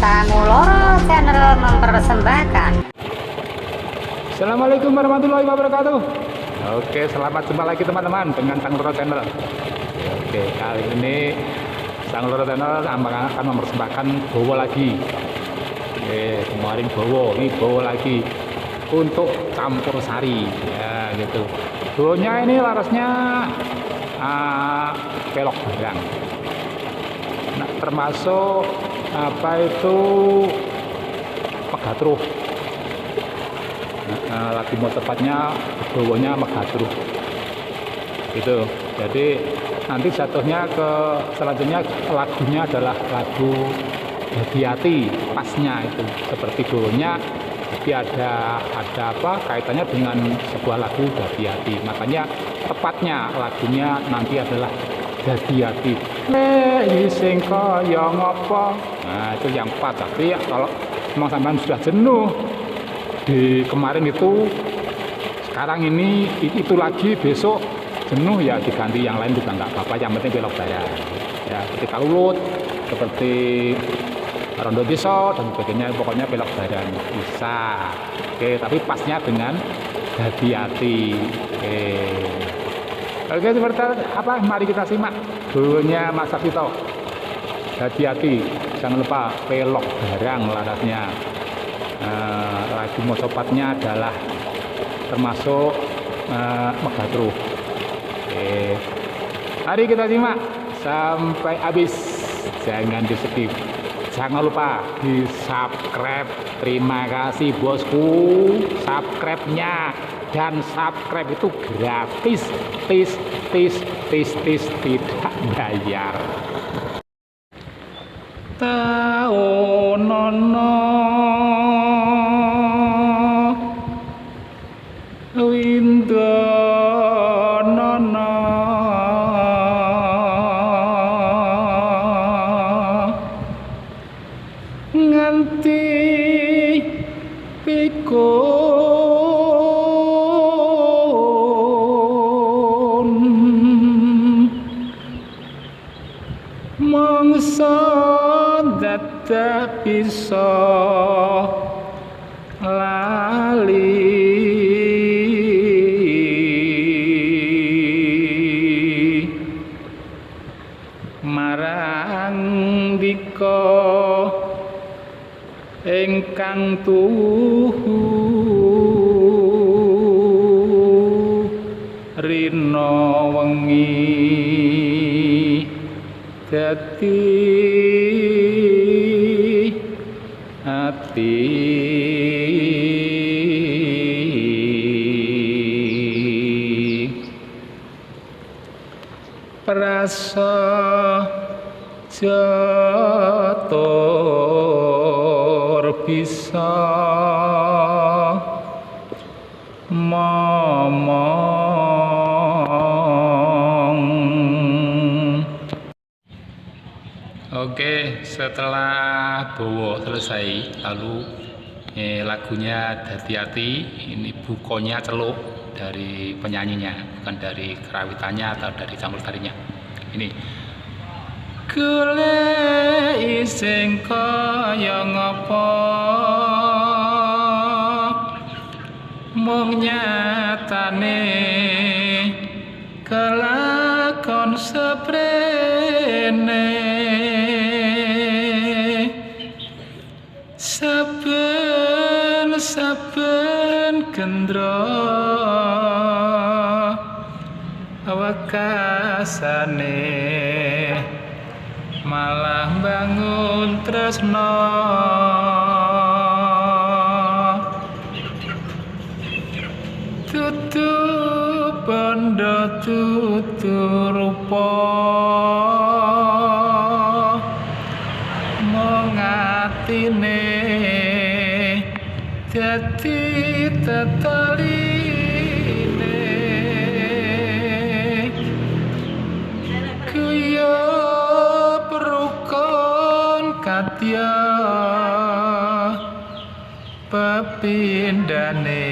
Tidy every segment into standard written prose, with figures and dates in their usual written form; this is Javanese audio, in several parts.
Sanguloro Channel mempersembahkan. Assalamualaikum warahmatullahi wabarakatuh. Oke, selamat jumpa lagi teman-teman dengan Sanguloro Channel. Oke, kali ini Sanguloro Channel akan mempersembahkan bowo lagi. Kemarin bowo, ini bowo lagi untuk campur sari ya gitu. Bowonya ini larasnya pelok barang. Nah, termasuk apa itu megatruh. Lagi mau tepatnya bowonya megatruh gitu. Jadi nanti jatuhnya ke selanjutnya lagunya adalah lagu hati-hati pasnya itu seperti bowonya, tapi ada apa kaitannya dengan sebuah lagu hati-hati, makanya tepatnya lagunya nanti adalah hati-hati. Sing kaya ngopo. Nah, itu yang pas. Tapi kalau memang sampean sudah jenuh di kemarin itu, sekarang ini itu lagi, besok jenuh ya diganti yang lain juga nggak apa-apa, yang penting belok daya ya, seperti kalulut, seperti rondo desa dan sebagainya, pokoknya belok daya bisa. Oke, tapi pasnya dengan hati-hati. Oke, seperti apa? Mari kita simak dulunya Mas Saksito. Hati-hati, jangan lupa pelok barang larasnya. Lagu mocopatnya adalah termasuk megatruh. Oke, mari kita simak sampai habis, jangan di skip, jangan lupa di subscribe. Terima kasih bosku, subscribe-nya, dan subscribe itu gratis, tidak bayar. Taonono windonono nganti pikun mangsa dadak bisa lali marang dika ingkang tuhu rina wengi dadi ati prasa jatur bisa momong. Oke, setelah bowo selesai, lalu lagunya hati-hati. Ini bukonya celuk dari penyanyinya, bukan dari kerawitannya atau dari campur sarinya. Ini golek sing kaya ngopo mung nyatane kelakon seprene saben gendro wekasane malah bangun tresno tutu bondo tutu rupa mung atine dadi tetaline kuya perukon katya pepindane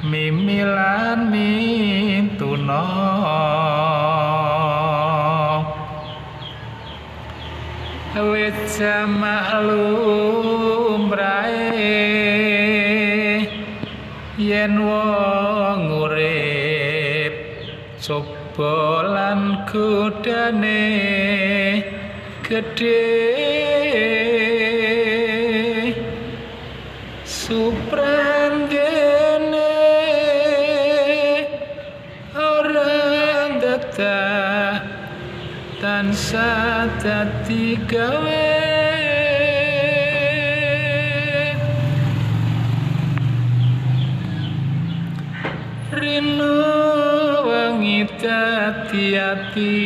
mimilan mintuna awit jamak lumrahe yen wong urip coba lan godane gedhe supranggene orang datang tansah dadi gawe rino wangi dadi ati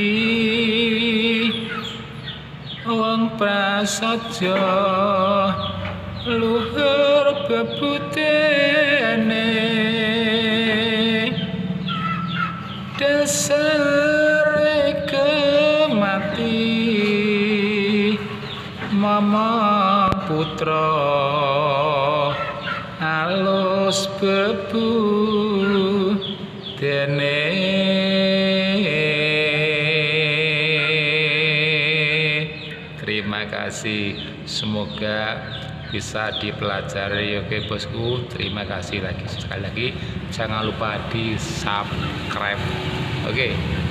wong prasaja luhur bebutene dasare kemati mama putra alus bebu dene. Terima kasih, semoga bisa dipelajari. Oke bosku, terima kasih lagi sekali lagi, jangan lupa di subscribe. Oke.